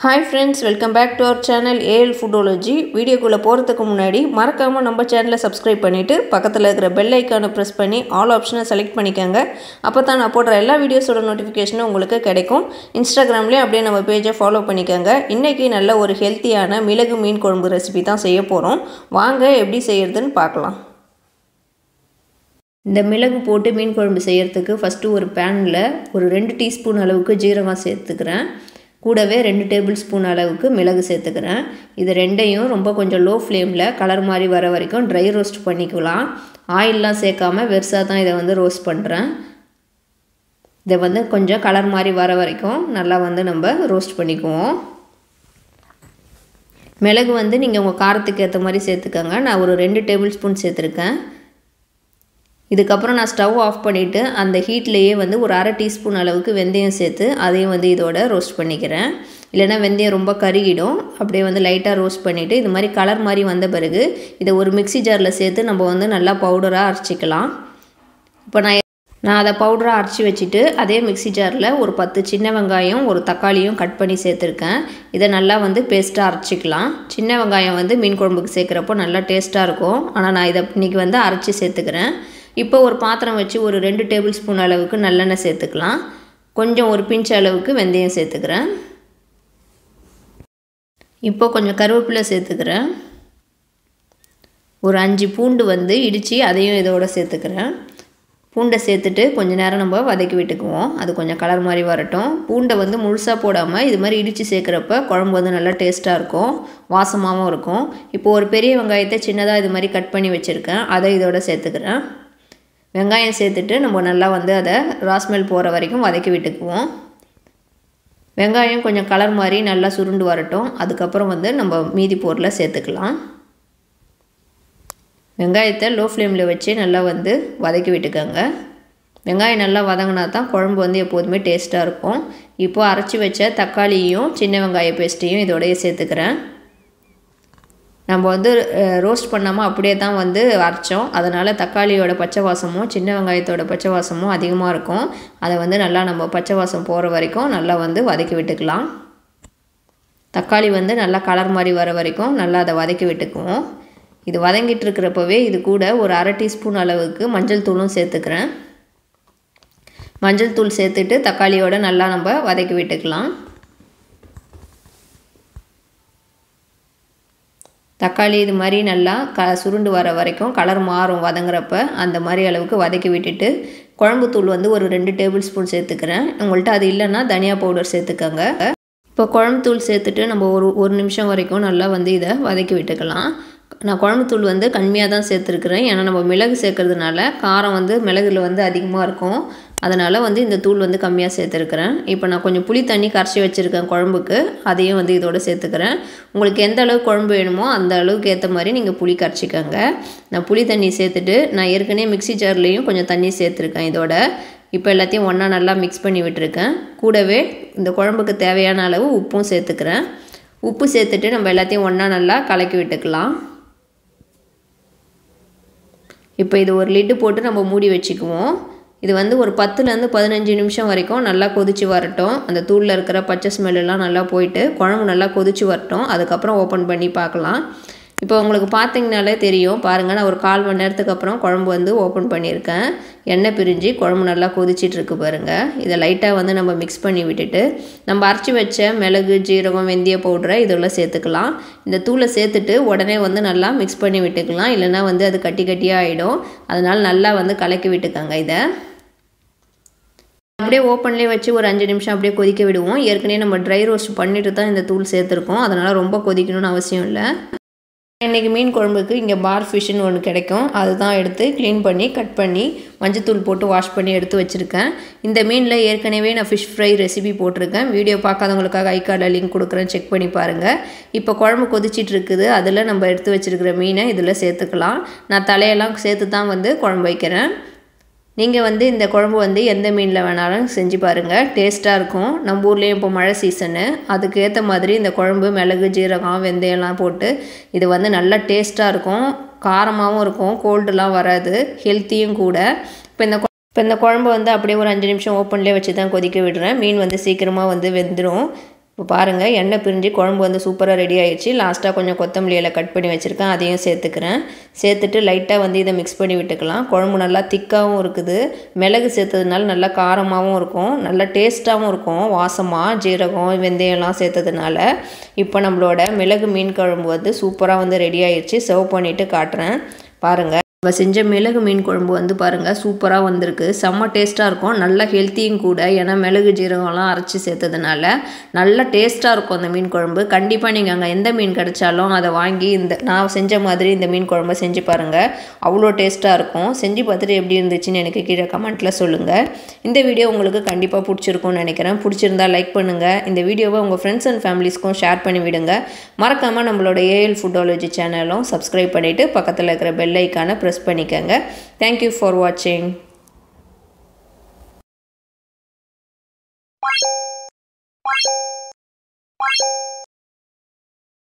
Hi friends, welcome back to our channel AL Foodology. Video குள்ள போறதுக்கு முன்னாடி மறக்காம நம்ம சேனலை சப்ஸ்கிரைப் பண்ணிட்டு பக்கத்துல இருக்கிற பெல் ஐகானை பிரஸ் பண்ணி ஆல் ஆப்ஷனை செலக்ட் பண்ணிக்கங்க. அப்பதான் நான் போடுற எல்லா வீடியோஸோட நோட்டிஃபிகேஷனும் உங்களுக்கு கிடைக்கும். இன்ஸ்டாகிராம்லயே அப்படியே நம்ம பேஜை ஃபாலோ பண்ணிக்கங்க. இன்னைக்கு நல்ல ஒரு ஹெல்தியான மிளகு மீன் குழம்பு ரெசிபி தான் செய்ய போறோம். வாங்க எப்படி செய்யறதுன்னு பார்க்கலாம். இந்த மிளகு போட்டு மீன் குழம்பு செய்யறதுக்கு ஃபர்ஸ்ட் ஒரு panல ஒரு 2 டீஸ்பூன் அளவுக்கு ஜீரகம் சேர்த்துக்கிறேன். கூடவே 2 டேபிள் ஸ்பூன் அளவுக்கு மிளகு சேர்த்துக்கிறேன். இது ரெண்டையும் ரொம்ப கொஞ்சம் லோ ஃப்ளேமில் கலர் மாதிரி வர வரைக்கும் ட்ரை ரோஸ்ட் பண்ணிக்கலாம். ஆயிலெலாம் சேர்க்காம வெறுசாக தான் இதை வந்து ரோஸ்ட் பண்ணுறேன். இதை வந்து கொஞ்சம் கலர் மாதிரி வர வரைக்கும் நல்லா வந்து நம்ம ரோஸ்ட் பண்ணிக்குவோம். மிளகு வந்து நீங்கள் உங்கள் காரத்துக்கு ஏற்ற மாதிரி சேர்த்துக்கோங்க. நான் ஒரு 2 டேபிள் ஸ்பூன் சேர்த்துருக்கேன். இதுக்கப்புறம் நான் ஸ்டவ் ஆஃப் பண்ணிவிட்டு அந்த ஹீட்லேயே வந்து ஒரு அரை டீஸ்பூன் அளவுக்கு வெந்தயம் சேர்த்து அதையும் வந்து இதோட ரோஸ்ட் பண்ணிக்கிறேன். இல்லைனா வெந்தயம் ரொம்ப கருகிடும். அப்படியே வந்து லைட்டாக ரோஸ்ட் பண்ணிவிட்டு இது மாதிரி கலர் மாதிரி வந்த பிறகு இதை ஒரு மிக்ஸி ஜாரில் சேர்த்து நம்ம வந்து நல்லா பவுடராக அரைச்சிக்கலாம். இப்போ நான் அதை பவுடராக அரைச்சி வச்சுட்டு அதே மிக்ஸி ஜாரில் ஒரு 10 சின்ன வெங்காயம் ஒரு தக்காளியும் கட் பண்ணி சேர்த்துருக்கேன். இதை நல்லா வந்து பேஸ்ட்டாக அரைச்சிக்கலாம். சின்ன வெங்காயம் வந்து மீன் குழம்புக்கு சேர்க்குறப்போ நல்லா டேஸ்ட்டாக இருக்கும். ஆனால் நான் இதை இன்றைக்கி வந்து அரைச்சி சேர்த்துக்கிறேன். இப்போ ஒரு பாத்திரம் வச்சு ஒரு 2 டேபிள் ஸ்பூன் அளவுக்கு நல்லெண்ணெய் சேர்த்துக்கலாம். கொஞ்சம் ஒரு பிஞ்ச் அளவுக்கு வெந்தயம் சேர்த்துக்கிறேன். இப்போ கொஞ்சம் கருவேப்பிலை சேர்த்துக்கிறேன். ஒரு 5 பூண்டு வந்து இடித்து அதையும் இதோட சேர்த்துக்கிறேன். பூண்டை சேர்த்துட்டு கொஞ்சம் நேரம் நம்ம வதக்கி விட்டுக்குவோம். அது கொஞ்சம் கலர் மாதிரி வரட்டும். பூண்டை வந்து முழுசாக போடாமல் இது மாதிரி இடித்து சேர்க்குறப்ப குழம்பு வந்து நல்லா டேஸ்ட்டாக இருக்கும், வாசமாகவும் இருக்கும். இப்போது ஒரு பெரிய வெங்காயத்தை சின்னதாக இது மாதிரி கட் பண்ணி வச்சுருக்கேன். அதை இதோட சேர்த்துக்கிறேன். வெங்காயம் சேர்த்துட்டு நம்ம நல்லா வந்து அதை ராஸ்மெல் போகிற வரைக்கும் வதக்கி விட்டுக்குவோம். வெங்காயம் கொஞ்சம் கலர் மாதிரி நல்லா சுருண்டு வரட்டும். அதுக்கப்புறம் வந்து நம்ம மீதி பொருளை சேர்த்துக்கலாம். வெங்காயத்தை லோ ஃப்ளேமில் வச்சு நல்லா வந்து வதக்கி விட்டுக்கோங்க. வெங்காயம் நல்லா வதங்கினா தான் குழம்பு வந்து எப்போதுமே டேஸ்ட்டாக இருக்கும். இப்போது அரைச்சி வச்ச தக்காளியும் சின்ன வெங்காய பேஸ்ட்டையும் இதோடய சேர்த்துக்கிறேன். நம்ம வந்து ரோஸ்ட் பண்ணாமல் அப்படியே தான் வந்து அரைச்சோம். அதனால் தக்காளியோட பச்சை வாசமும் சின்ன வெங்காயத்தோட பச்சை வாசமும் அதிகமாக இருக்கும். அதை வந்து நல்லா நம்ம பச்சை வாசம் போகிற வரைக்கும் நல்லா வந்து வதக்கி விட்டுக்கலாம். தக்காளி வந்து நல்லா கலர் மாதிரி வர வரைக்கும் நல்லா அதை வதக்கி விட்டுக்குவோம். இது வதங்கிட்டு இருக்கிறப்பவே இது கூட ஒரு அரை டீஸ்பூன் அளவுக்கு மஞ்சள் தூளும் சேர்த்துக்கிறேன். மஞ்சள் தூள் சேர்த்துட்டு தக்காளியோட நல்லா நம்ம வதக்கி விட்டுக்கலாம். தக்காளி இது மாதிரி நல்லா சுருண்டு வர வரைக்கும் கலர் மாறும் வதங்குறப்ப அந்த மாதிரி அளவுக்கு வதக்கி விட்டுட்டு குழம்பு தூள் வந்து ஒரு 2 டேபிள் ஸ்பூன் சேர்த்துக்கிறேன். உங்கள்கிட்ட அது இல்லைன்னா தனியா பவுடர் சேர்த்துக்கோங்க. இப்போ குழம்பு தூள் சேர்த்துட்டு நம்ம ஒரு நிமிஷம் வரைக்கும் நல்லா வந்து இதை வதக்கி விட்டுக்கலாம். நான் குழம்பு தூள் வந்து கம்மியாக தான் சேர்த்துருக்குறேன். ஏன்னா நம்ம மிளகு சேர்க்கறதுனால காரம் வந்து மிளகுல வந்து அதிகமாக இருக்கும். அதனால் வந்து இந்த தூள் வந்து கம்மியாக சேர்த்துருக்குறேன். இப்போ நான் கொஞ்சம் புளி தண்ணி கரைச்சி வச்சுருக்கேன் குழம்புக்கு. அதையும் வந்து இதோட சேர்த்துக்கிறேன். உங்களுக்கு எந்த அளவுக்கு குழம்பு வேணுமோ அந்த அளவுக்கு ஏற்ற மாதிரி நீங்கள் புளி கரைச்சிக்கோங்க. நான் புளி தண்ணி சேர்த்துட்டு நான் ஏற்கனவே மிக்ஸி ஜார்லேயும் கொஞ்சம் தண்ணி சேர்த்துருக்கேன் இதோட. இப்போ எல்லாத்தையும் ஒன்றா நல்லா மிக்ஸ் பண்ணி விட்டுருக்கேன். கூடவே இந்த குழம்புக்கு தேவையான அளவு உப்பும் சேர்த்துக்கிறேன். உப்பு சேர்த்துட்டு நம்ம எல்லாத்தையும் ஒன்றா நல்லா கலக்கி விட்டுக்கலாம். இப்போ இது ஒரு லிட்டு போட்டு நம்ம மூடி வச்சுக்குவோம். இது வந்து ஒரு 10லேருந்து 15 நிமிஷம் வரைக்கும் நல்லா கொதித்து வரட்டும். அந்த தூளில் இருக்கிற பச்சை ஸ்மெல்லாம் நல்லா போயிட்டு குழம்பு நல்லா கொதித்து வரட்டும். அதுக்கப்புறம் ஓப்பன் பண்ணி பார்க்கலாம். இப்போ உங்களுக்கு பார்த்தீங்கனாலே தெரியும். பாருங்கள், நான் ஒரு 1/4 மணி நேரத்துக்கு அப்புறம் குழம்பு வந்து ஓப்பன் பண்ணியிருக்கேன். எண்ணெய் பிரிஞ்சு குழம்பு நல்லா கொதிச்சிட்ருக்கு பாருங்கள். இதை லைட்டாக வந்து நம்ம மிக்ஸ் பண்ணி விட்டுட்டு நம்ம அரைச்சி வச்ச மிளகு ஜீரகம் வெந்தய பவுடரை இதெல்லாம் சேர்த்துக்கலாம். இந்த தூளை சேர்த்துட்டு உடனே வந்து நல்லா மிக்ஸ் பண்ணி விட்டுக்கலாம். இல்லைனா வந்து அது கட்டி கட்டியாக ஆகிடும். அதனால் நல்லா வந்து கலக்கி விட்டுக்கோங்க. இதை அப்படியே ஓப்பன்லேயே வச்சு ஒரு 5 நிமிஷம் அப்படியே கொதிக்க விடுவோம். ஏற்கனவே நம்ம ட்ரை ரோஸ்ட் பண்ணிட்டு தான் இந்த தூள் சேர்த்துருக்கோம். அதனால் ரொம்ப கொதிக்கணும்னு அவசியம் இல்லை. இன்றைக்கி மீன் குழம்புக்கு இங்கே பார் ஃபிஷ்ஷுன்னு ஒன்று கிடைக்கும். அதுதான் எடுத்து க்ளீன் பண்ணி கட் பண்ணி மஞ்சத்தூள் போட்டு வாஷ் பண்ணி எடுத்து வச்சுருக்கேன். இந்த மீனில் ஏற்கனவே நான் ஃபிஷ் ஃப்ரை ரெசிபி போட்டிருக்கேன். வீடியோ பார்க்காதவங்களுக்காக ஐகார்டில் லிங்க் கொடுக்குறேன், செக் பண்ணி பாருங்கள். இப்போ குழம்பு கொதிச்சிட்டு இருக்குது. அதில் நம்ம எடுத்து வச்சுருக்கிற மீனை இதில் சேர்த்துக்கலாம். நான் தலையெல்லாம் சேர்த்து தான் வந்து குழம்பு வைக்கிறேன். நீங்கள் வந்து இந்த குழம்பு வந்து எந்த மீனில் வேணாலும் செஞ்சு பாருங்கள், டேஸ்ட்டாக இருக்கும். நம்ம ஊர்லேயும் இப்போ மழை சீசனு, அதுக்கு ஏற்ற மாதிரி இந்த குழம்பு மிளகு ஜீரகம் வெந்தயம்லாம் போட்டு இது வந்து நல்லா டேஸ்ட்டாக இருக்கும், காரமாகவும் இருக்கும், கோல்டுலாம் வராது, ஹெல்த்தியும் கூட. இப்போ இந்த குழம்பு வந்து அப்படியே ஒரு 5 நிமிஷம் ஓப்பன்லேயே வச்சு தான் கொதிக்க விடுறேன். மீன் வந்து சீக்கிரமாக வந்து வெந்துடும். இப்போ பாருங்கள் எண்ணெய் பிரிஞ்சு குழம்பு வந்து சூப்பராக ரெடி ஆகிடுச்சு. லாஸ்ட்டாக கொஞ்சம் கொத்தமல்லி இலை கட் பண்ணி வச்சுருக்கேன், அதையும் சேர்த்துக்கிறேன். சேர்த்துட்டு லைட்டாக வந்து இதை மிக்ஸ் பண்ணி விட்டுக்கலாம். குழம்பு நல்லா திக்காகவும் இருக்குது. மிளகு சேர்த்ததுனால நல்லா காரமாகவும் இருக்கும், நல்லா டேஸ்ட்டாகவும் இருக்கும். வாசமாக ஜீரகம் வெந்தயம்லாம் சேர்த்ததுனால இப்போ நம்மளோட மிளகு மீன் குழம்பு வந்து சூப்பராக வந்து ரெடி ஆகிடுச்சு. சர்வ் பண்ணிவிட்டு காட்டுறேன் பாருங்கள். நம்ம செஞ்ச மிளகு மீன் குழம்பு வந்து பாருங்கள் சூப்பராக வந்திருக்கு. செம்ம டேஸ்ட்டாக இருக்கும், நல்ல ஹெல்த்தியும் கூட. ஏன்னா மிளகு ஜீரகம்லாம் அரைச்சி சேர்த்ததுனால நல்ல டேஸ்ட்டாக இருக்கும் அந்த மீன் குழம்பு. கண்டிப்பாக நீங்கள் அங்கே எந்த மீன் கிடைச்சாலும் அதை வாங்கி நான் செஞ்ச மாதிரி இந்த மீன் குழம்பை செஞ்சு பாருங்கள், அவ்வளோ டேஸ்ட்டாக இருக்கும். செஞ்சு பார்த்துட்டு எப்படி இருந்துச்சுன்னு எனக்கு கீழே கமெண்ட்டில் சொல்லுங்கள். இந்த வீடியோ உங்களுக்கு கண்டிப்பாக பிடிச்சிருக்கும்னு நினைக்கிறேன். பிடிச்சிருந்தா லைக் பண்ணுங்கள். இந்த வீடியோவை உங்கள் ஃப்ரெண்ட்ஸ் அண்ட் ஃபேமிலிஸ்க்கும் ஷேர் பண்ணி விடுங்க. மறக்காமல் நம்மளோட ஏஎல் ஃபுட்டாலஜி சேனலும் சப்ஸ்கிரைப் பண்ணிவிட்டு பக்கத்தில் இருக்கிற பெல் ஐக்கானை ப்ரெஸ் பண்ணிக்கங்க. Thank you for watching.